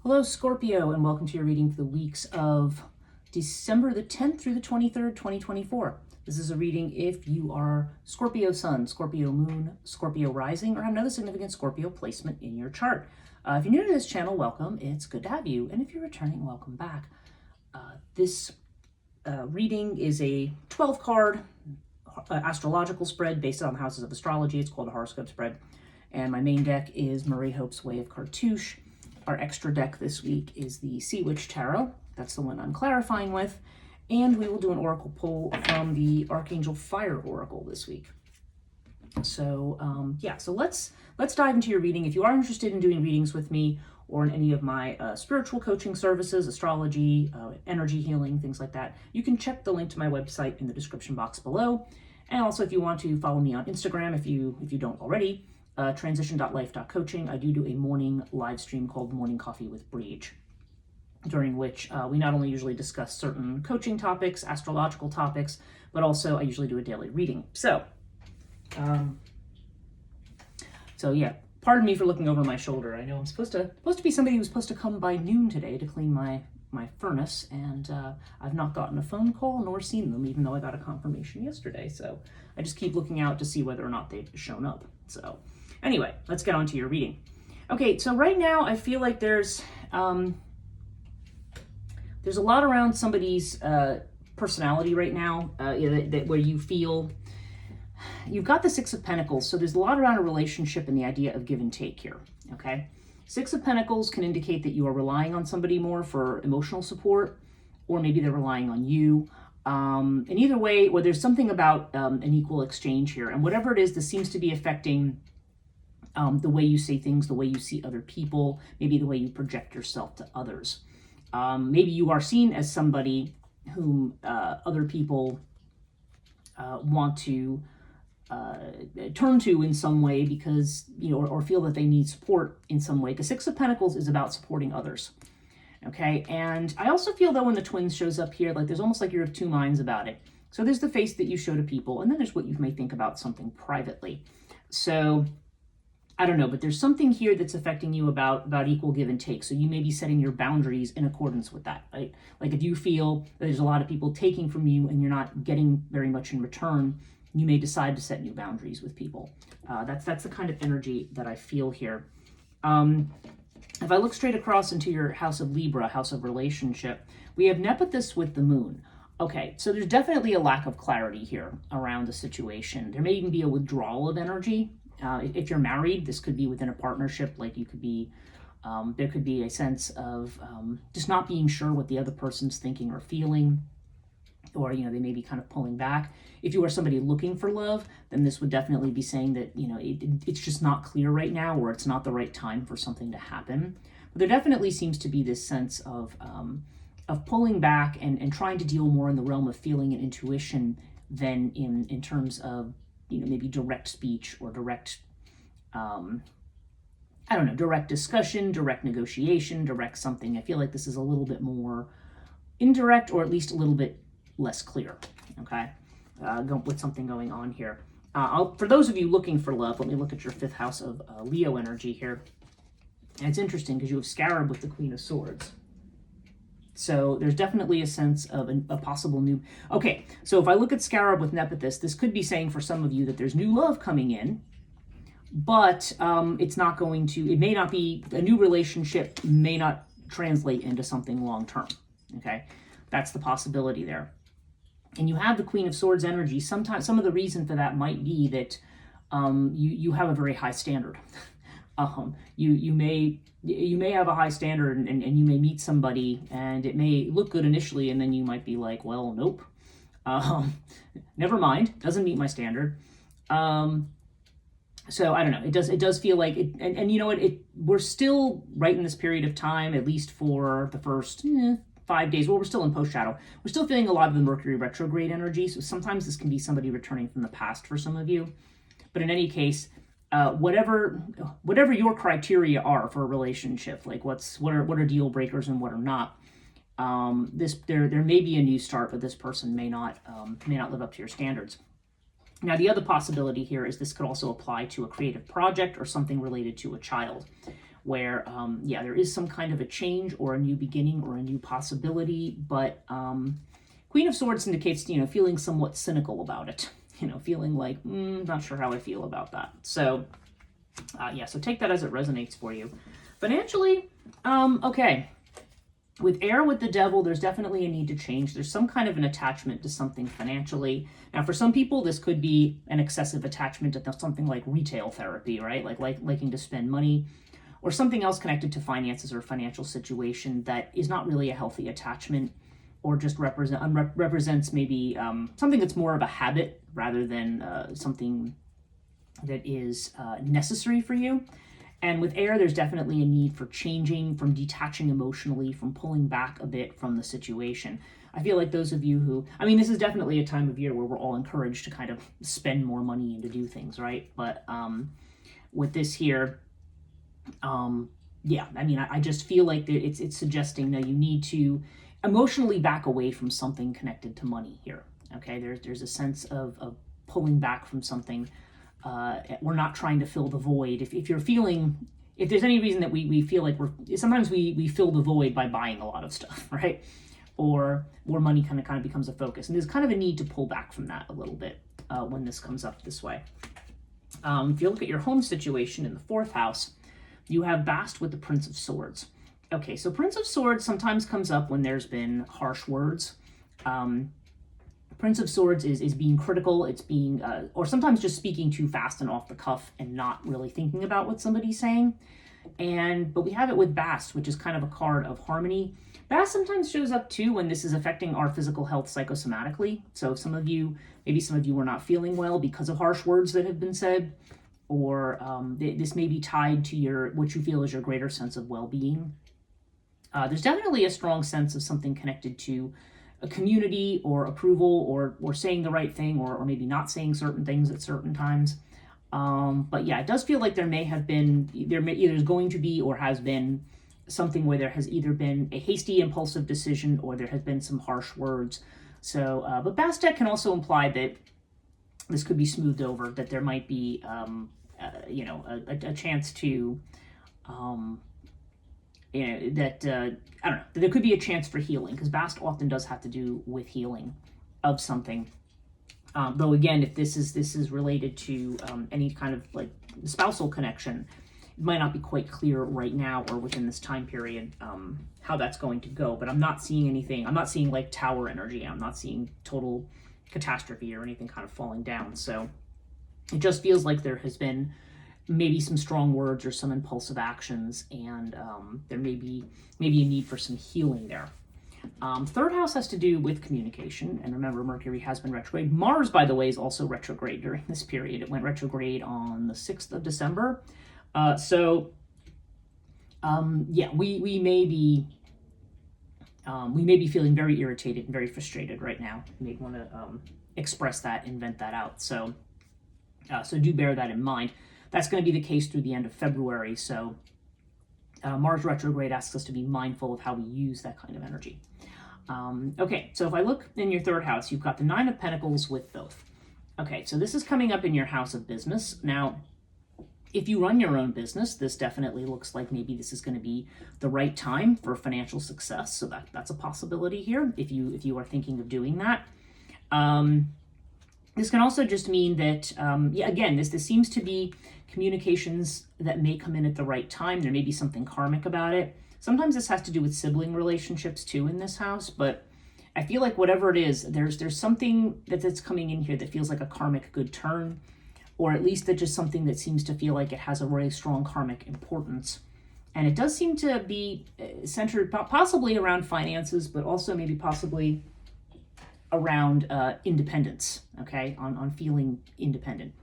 Hello, Scorpio, and welcome to your reading for the weeks of December the 10th through the 23rd, 2024. This is a reading if you are Scorpio Sun, Scorpio Moon, Scorpio Rising, or have another significant Scorpio placement in your chart. If you're new to this channel, welcome. It's good to have you. And if you're returning, welcome back. This reading is a 12-card astrological spread based on houses of astrology. It's called a horoscope spread. And my main deck is Marie Hope's Way of Cartouche. Our extra deck this week is the Sea Witch Tarot. That's the one I'm clarifying with. And we will do an oracle pull from the Archangel Fire Oracle this week. So so let's dive into your reading. If you are interested in doing readings with me or in any of my spiritual coaching services, astrology, energy healing, things like that, you can check the link to my website in the description box below. And also, if you want to follow me on Instagram, if you don't already, transition.life.coaching. I do a morning live stream called Morning Coffee with Breege, during which we not only usually discuss certain coaching topics, astrological topics, but also I usually do a daily reading. So yeah, pardon me for looking over my shoulder. I know I'm supposed to be somebody who's supposed to come by noon today to clean my furnace, and I've not gotten a phone call nor seen them, even though I got a confirmation yesterday. So I just keep looking out to see whether or not they've shown up. So anyway, let's get on to your reading. Okay, so right now I feel like there's a lot around somebody's personality right now, where you feel you've got the Six of Pentacles. So there's a lot around a relationship and the idea of give and take here. Okay, Six of Pentacles can indicate that you are relying on somebody more for emotional support, or maybe they're relying on you. And either way, or there's something about an equal exchange here. And whatever it is, this seems to be affecting the way you say things, the way you see other people, maybe the way you project yourself to others. Maybe you are seen as somebody whom other people want to turn to in some way because, or feel that they need support in some way. Because Six of Pentacles is about supporting others. Okay, and I also feel that when the twins shows up here, like there's almost like you're of two minds about it. So there's the face that you show to people, and then there's what you may think about something privately. So I don't know, but there's something here that's affecting you about equal give and take. So you may be setting your boundaries in accordance with that, right? Like if you feel that there's a lot of people taking from you and you're not getting very much in return, you may decide to set new boundaries with people. That's the kind of energy that I feel here. If I look straight across into your house of Libra, house of relationship, we have Nephthys with the moon. Okay, so there's definitely a lack of clarity here around the situation. There may even be a withdrawal of energy. If you're married, this could be within a partnership, like you could be, there could be a sense of just not being sure what the other person's thinking or feeling, or, they may be kind of pulling back. If you are somebody looking for love, then this would definitely be saying that, it's just not clear right now, or it's not the right time for something to happen. But there definitely seems to be this sense of pulling back and trying to deal more in the realm of feeling and intuition than in terms of, maybe direct speech or direct, direct discussion, direct negotiation, direct something. I feel like this is a little bit more indirect, or at least a little bit less clear, okay? With something going on here. For those of you looking for love, let me look at your fifth house of Leo energy here. And it's interesting because you have Scarab with the Queen of Swords. So there's definitely a sense of a possible new... Okay, so if I look at Scarab with Nephthys, this could be saying for some of you that there's new love coming in, but it's not going to... It may not be... A new relationship may not translate into something long-term, okay? That's the possibility there. And you have the Queen of Swords energy. Sometimes some of the reason for that might be that you have a very high standard. You may have a high standard, and you may meet somebody and it may look good initially, and then you might be like, well, nope, never mind, doesn't meet my standard. So I don't know. It does feel like it, and you know what? We're still right in this period of time, at least for the first 5 days. Well, we're still in post-shadow. We're still feeling a lot of the Mercury retrograde energy. So sometimes this can be somebody returning from the past for some of you. But in any case, whatever your criteria are for a relationship, like what are deal breakers and what are not, there may be a new start, but this person may not live up to your standards. Now, the other possibility here is this could also apply to a creative project or something related to a child. where, yeah, there is some kind of a change or a new beginning or a new possibility, but Queen of Swords indicates, you know, feeling somewhat cynical about it, you know, feeling like, not sure how I feel about that. So, yeah, so take that as it resonates for you. Financially, okay. With air, with the devil, there's definitely a need to change. There's some kind of an attachment to something financially. Now, for some people, this could be an excessive attachment to something like retail therapy, right? Like liking to spend money, or something else connected to finances or financial situation that is not really a healthy attachment, or just represents maybe something that's more of a habit rather than something that is necessary for you. And with air, there's definitely a need for changing, from detaching emotionally, from pulling back a bit from the situation. I feel like those of you who, I mean, this is definitely a time of year where we're all encouraged to kind of spend more money and to do things, right? But with this here, yeah, I mean, I just feel like it's suggesting that you need to emotionally back away from something connected to money here. Okay, there's a sense of pulling back from something. We're not trying to fill the void. If you're feeling, if there's any reason that we feel like sometimes we fill the void by buying a lot of stuff, right? Or more money kind of becomes a focus. And there's kind of a need to pull back from that a little bit when this comes up this way. If you look at your home situation in the 4th house, you have Bast with the Prince of Swords. Okay, so Prince of Swords sometimes comes up when there's been harsh words. Prince of Swords is being critical, it's being, or sometimes just speaking too fast and off the cuff and not really thinking about what somebody's saying. But we have it with Bast, which is kind of a card of harmony. Bast sometimes shows up too when this is affecting our physical health psychosomatically. So maybe some of you are not feeling well because of harsh words that have been said, or this may be tied to what you feel is your greater sense of well-being. There's definitely a strong sense of something connected to a community or approval or saying the right thing or maybe not saying certain things at certain times. But yeah, it does feel like there's going to be or has been something where there has either been a hasty, impulsive decision or there has been some harsh words. So, but Bastet can also imply that this could be smoothed over, that there might be, a chance to, I don't know, there could be a chance for healing, because Bast often does have to do with healing of something. Though again, if this is related to any kind of like spousal connection, it might not be quite clear right now or within this time period how that's going to go. But I'm not seeing anything. I'm not seeing like tower energy. I'm not seeing total catastrophe or anything kind of falling down. So it just feels like there has been maybe some strong words or some impulsive actions, and there may be a need for some healing there. 3rd house has to do with communication, and remember, Mercury has been retrograde. Mars, by the way, is also retrograde during this period. It went retrograde on the 6th of December. Yeah, we may be feeling very irritated and very frustrated right now. You may want to express that and vent that out. So do bear that in mind. That's going to be the case through the end of February. So Mars retrograde asks us to be mindful of how we use that kind of energy. Okay, so if I look in your 3rd house, you've got the 9 of Pentacles with Thoth. Okay, so this is coming up in your house of business. Now, if you run your own business, this definitely looks like maybe this is going to be the right time for financial success. So that's a possibility here if you are thinking of doing that. This can also just mean that, again, this seems to be communications that may come in at the right time. There may be something karmic about it. Sometimes this has to do with sibling relationships too in this house, but I feel like whatever it is, there's something that's coming in here that feels like a karmic good turn, or at least that just something that seems to feel like it has a really strong karmic importance. And it does seem to be centered possibly around finances, but also maybe possibly around independence, okay, on feeling independent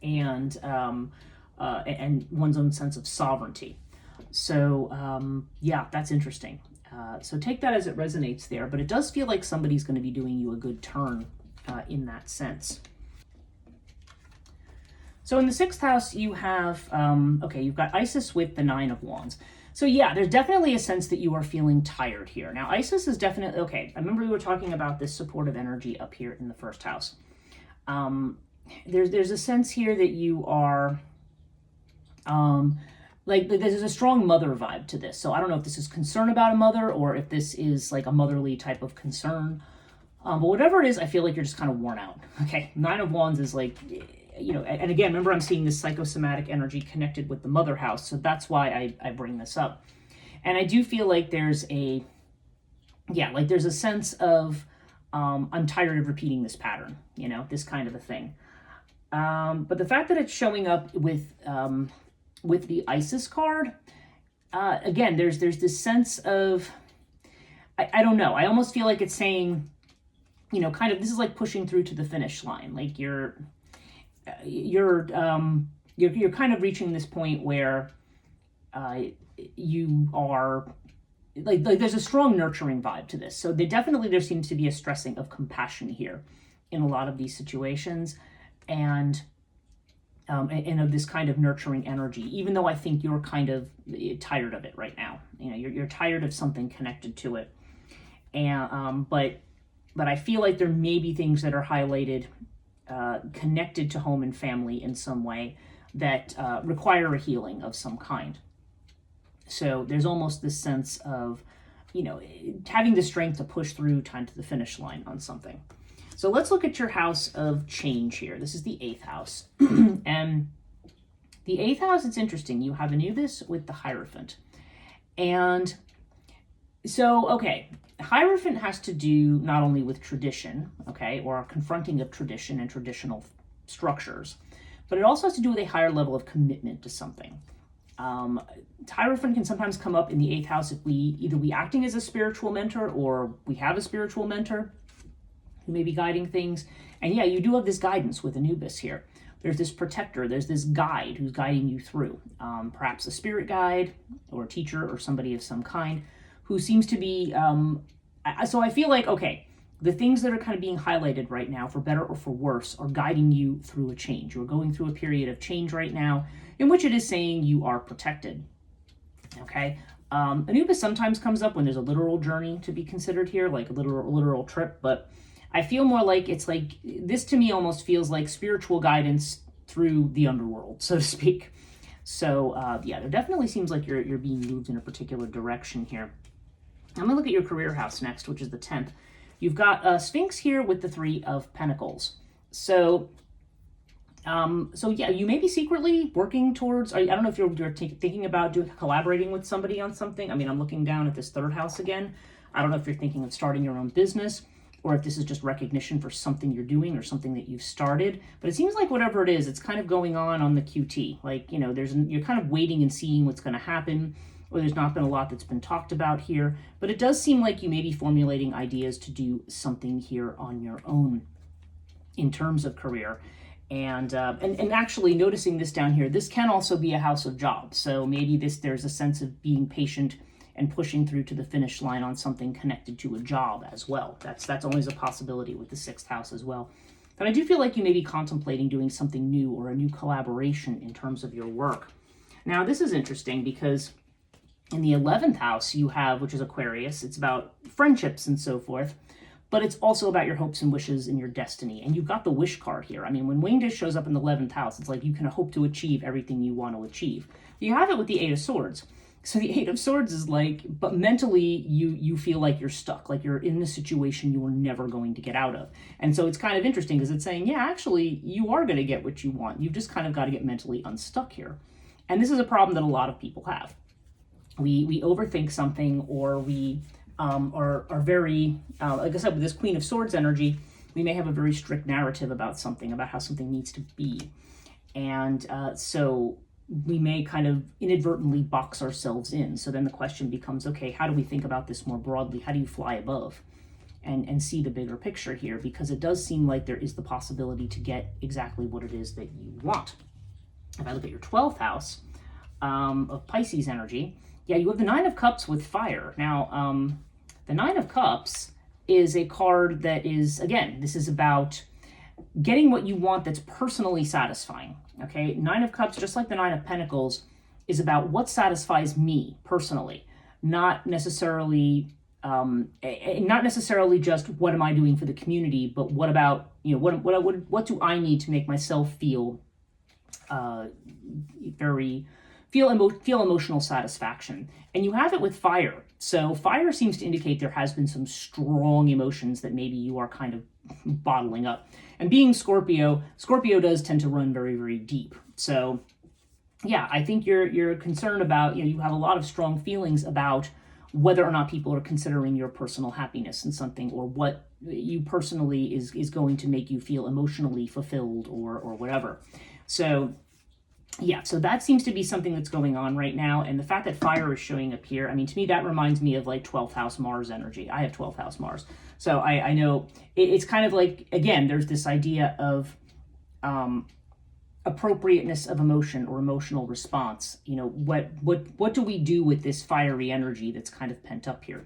and one's own sense of sovereignty. So yeah, that's interesting. So take that as it resonates there, but it does feel like somebody's going to be doing you a good turn in that sense. So in the 6th house, you have, you've got Isis with the 9 of Wands. So yeah, there's definitely a sense that you are feeling tired here. Now, Isis is definitely, okay, I remember we were talking about this supportive energy up here in the 1st house. There's a sense here that you are like there's a strong mother vibe to this. So I don't know if this is concern about a mother or if this is like a motherly type of concern. But whatever it is, I feel like you're just kind of worn out. Okay, Nine of Wands is like, and again, remember I'm seeing this psychosomatic energy connected with the mother house. So that's why I bring this up. And I do feel like there's a sense of, I'm tired of repeating this pattern, this kind of a thing. But the fact that it's showing up with the Isis card, again, there's this sense of, I don't know. I almost feel like it's saying, kind of, this is like pushing through to the finish line. Like you're kind of reaching this point where you are like there's a strong nurturing vibe to this. So there seems to be a stressing of compassion here in a lot of these situations, and of this kind of nurturing energy, even though I think you're kind of tired of it right now. You're tired of something connected to it. And but I feel like there may be things that are highlighted connected to home and family in some way that require a healing of some kind. So there's almost this sense of, having the strength to push through time to the finish line on something. So let's look at your house of change here. This is the 8th house. And the 8th house, it's interesting. You have Anubis with the Hierophant. And so, okay, Hierophant has to do not only with tradition, okay, or confronting of tradition and traditional structures, but it also has to do with a higher level of commitment to something. Hierophant can sometimes come up in the 8th house if we acting as a spiritual mentor or we have a spiritual mentor who may be guiding things. And yeah, you do have this guidance with Anubis here. There's this protector, there's this guide who's guiding you through, perhaps a spirit guide or a teacher or somebody of some kind who seems to be, so I feel like, okay, the things that are kind of being highlighted right now, for better or for worse, are guiding you through a change. You're going through a period of change right now in which it is saying you are protected, okay? Anubis sometimes comes up when there's a literal journey to be considered here, like a literal trip, but I feel more like it's like, this to me almost feels like spiritual guidance through the underworld, so to speak. So yeah, there definitely seems like you're being moved in a particular direction here. I'm gonna look at your career house next, which is the 10th. You've got a Sphinx here with the 3 of Pentacles. So yeah, you may be secretly working towards, I don't know if you're thinking about collaborating with somebody on something. I mean, I'm looking down at this 3rd house again. I don't know if you're thinking of starting your own business or if this is just recognition for something you're doing or something that you've started. But it seems like whatever it is, it's kind of going on the QT. Like, you're kind of waiting and seeing what's going to happen, or there's not been a lot that's been talked about here. But it does seem like you may be formulating ideas to do something here on your own in terms of career. And actually noticing this down here, this can also be a house of jobs. So maybe there's a sense of being patient and pushing through to the finish line on something connected to a job as well. That's always a possibility with the 6th house as well. But I do feel like you may be contemplating doing something new or a new collaboration in terms of your work. Now, this is interesting because in the 11th house you have, which is Aquarius, it's about friendships and so forth, but it's also about your hopes and wishes and your destiny. And you've got the wish card here. I mean, when Winged Dish shows up in the 11th house, it's like you can hope to achieve everything you want to achieve. You have it with the 8 of Swords. So the 8 of Swords is like, but mentally you feel like you're stuck, like you're in the situation you are never going to get out of. And so it's kind of interesting because it's saying, yeah, actually you are going to get what you want. You've just kind of got to get mentally unstuck here. And this is a problem that a lot of people have. We overthink something, or we are very, like I said, with this Queen of Swords energy, we may have a very strict narrative about something, about how something needs to be. And so we may kind of inadvertently box ourselves in. So then the question becomes, okay, how do we think about this more broadly? How do you fly above and see the bigger picture here? Because it does seem like there is the possibility to get exactly what it is that you want. If I look at your 12th house of Pisces energy, yeah, you have the 9 of Cups with fire. Now, the 9 of Cups is a card that is, again, this is about getting what you want that's personally satisfying. Okay, 9 of Cups, just like the 9 of Pentacles, is about what satisfies me personally, not necessarily just what am I doing for the community, but what about, what do I need to make myself feel very feel emotional satisfaction. And you have it with fire. So fire seems to indicate there has been some strong emotions that maybe you are kind of bottling up. And being Scorpio does tend to run very, very deep. So yeah, I think you're concerned about, you have a lot of strong feelings about whether or not people are considering your personal happiness in something, or what you personally is going to make you feel emotionally fulfilled or whatever. So yeah, so that seems to be something that's going on right now. And the fact that fire is showing up here, I mean, to me, that reminds me of like 12th house Mars energy. I have 12th house Mars. So I know it's kind of like, again, there's this idea of appropriateness of emotion or emotional response. What do we do with this fiery energy that's kind of pent up here?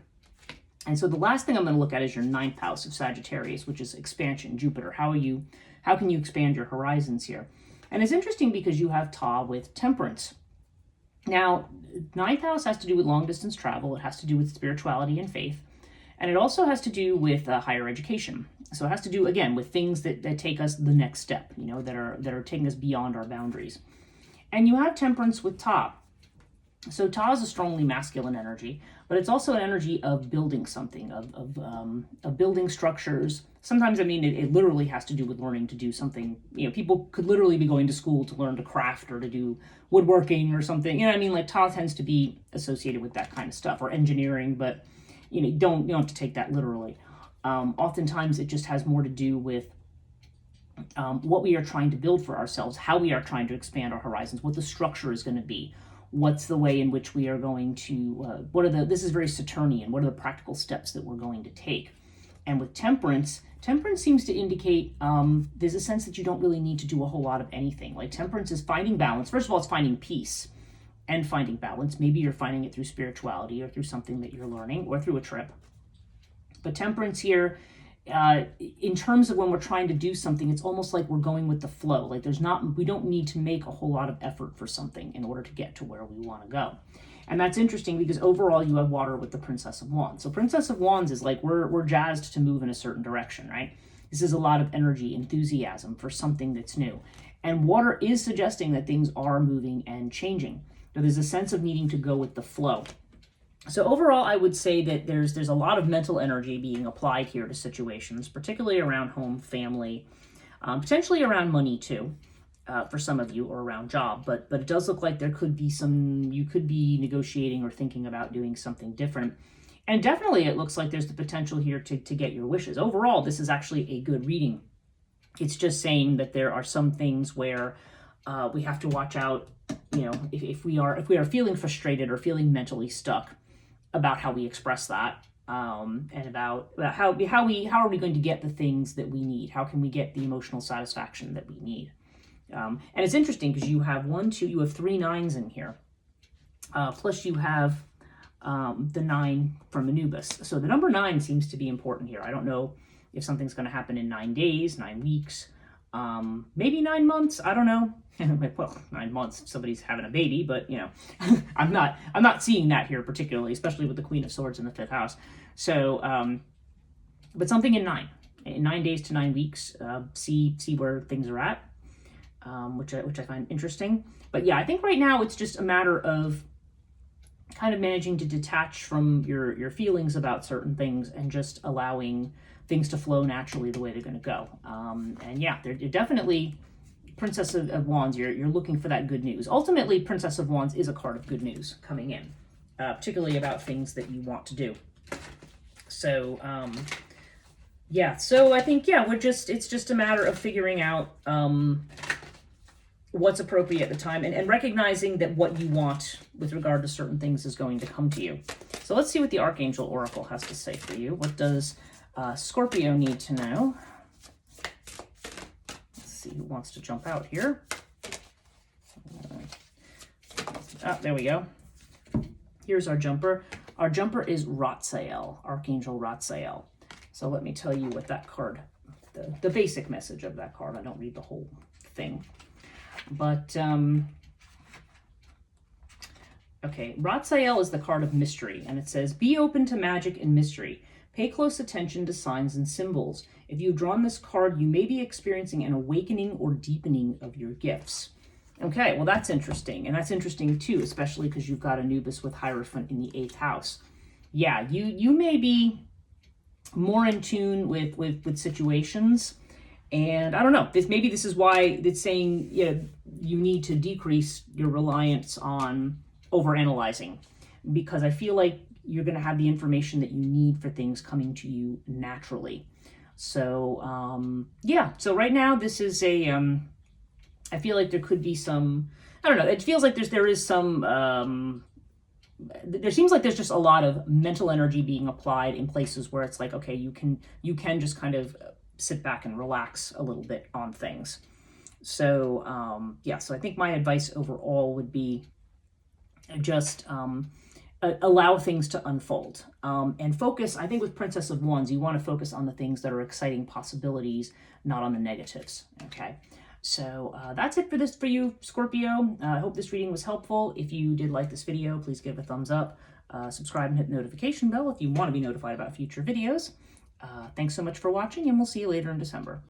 And so the last thing I'm going to look at is your 9th house of Sagittarius, which is expansion, Jupiter. How can you expand your horizons here? And it's interesting because you have Ta with Temperance. Now, 9th house has to do with long distance travel. It has to do with spirituality and faith. And it also has to do with higher education. So it has to do, again, with things that take us the next step, that are taking us beyond our boundaries. And you have Temperance with Ta. So Ta is a strongly masculine energy, but it's also an energy of building something, of building structures. Sometimes, I mean, it literally has to do with learning to do something. People could literally be going to school to learn to craft or to do woodworking or something. Like Ta tends to be associated with that kind of stuff, or engineering, but you don't have to take that literally. Oftentimes, it just has more to do with what we are trying to build for ourselves, how we are trying to expand our horizons, what the structure is going to be. What's the way in which we are going to, this is very Saturnian, what are the practical steps that we're going to take? And with Temperance seems to indicate there's a sense that you don't really need to do a whole lot of anything. Like Temperance is finding balance. First of all, it's finding peace and finding balance. Maybe you're finding it through spirituality or through something that you're learning or through a trip. But Temperance here, in terms of when we're trying to do something, it's almost like we're going with the flow. Like we don't need to make a whole lot of effort for something in order to get to where we want to go. And that's interesting because overall you have water with the Princess of Wands. So Princess of Wands is like we're jazzed to move in a certain direction, right? This is a lot of energy, enthusiasm for something that's new. And water is suggesting that things are moving and changing. So there's a sense of needing to go with the flow. So overall, I would say that there's a lot of mental energy being applied here to situations, particularly around home, family, potentially around money too, for some of you, or around job. But it does look like there could be you could be negotiating or thinking about doing something different. And definitely it looks like there's the potential here to get your wishes. Overall, this is actually a good reading. It's just saying that there are some things where we have to watch out, if we are feeling frustrated or feeling mentally stuck, about how we express that, and about how are we going to get the things that we need? How can we get the emotional satisfaction that we need? And it's interesting because you have 3 9s in here, plus you have the 9 from Anubis. So the number 9 seems to be important here. I don't know if something's going to happen in 9 days, 9 weeks, maybe 9 months. I don't know. Well, 9 months, somebody's having a baby, but I'm not seeing that here particularly, especially with the Queen of Swords in the 5th house. So, but something in 9 days to 9 weeks, see where things are at, which I find interesting. But yeah, I think right now it's just a matter of kind of managing to detach from your feelings about certain things and just allowing things to flow naturally the way they're going to go. And yeah, they're definitely Princess of Wands. You're looking for that good news. Ultimately, Princess of Wands is a card of good news coming in, particularly about things that you want to do. So yeah, so I think it's just a matter of figuring out what's appropriate at the time and recognizing that what you want with regard to certain things is going to come to you. So let's see what the Archangel Oracle has to say for you. What does Scorpio need to know? Let's see who wants to jump out here. There we go. Here's our jumper. Our jumper is Ratzael, Archangel Ratzael. So let me tell you what that card, the basic message of that card. I don't read the whole thing. But, okay, Ratzael is the card of mystery, and it says, be open to magic and mystery. Pay close attention to signs and symbols. If you've drawn this card, you may be experiencing an awakening or deepening of your gifts. Okay, well, that's interesting. And that's interesting too, especially because you've got Anubis with Hierophant in the 8th house. Yeah, you may be more in tune with situations. And I don't know, maybe this is why it's saying, you know, you need to decrease your reliance on overanalyzing, because I feel like you're going to have the information that you need for things coming to you naturally. So, yeah, so right now this is I feel like there could be some, I don't know, it feels like there is some, there seems like there's just a lot of mental energy being applied in places where it's like, okay, you can just kind of sit back and relax a little bit on things. So, yeah, so I think my advice overall would be just allow things to unfold, and focus. I think with Princess of Wands, you want to focus on the things that are exciting possibilities, not on the negatives. Okay. So that's it for you, Scorpio. I hope this reading was helpful. If you did like this video, please give it a thumbs up. Subscribe and hit the notification bell if you want to be notified about future videos. Thanks so much for watching, and we'll see you later in December.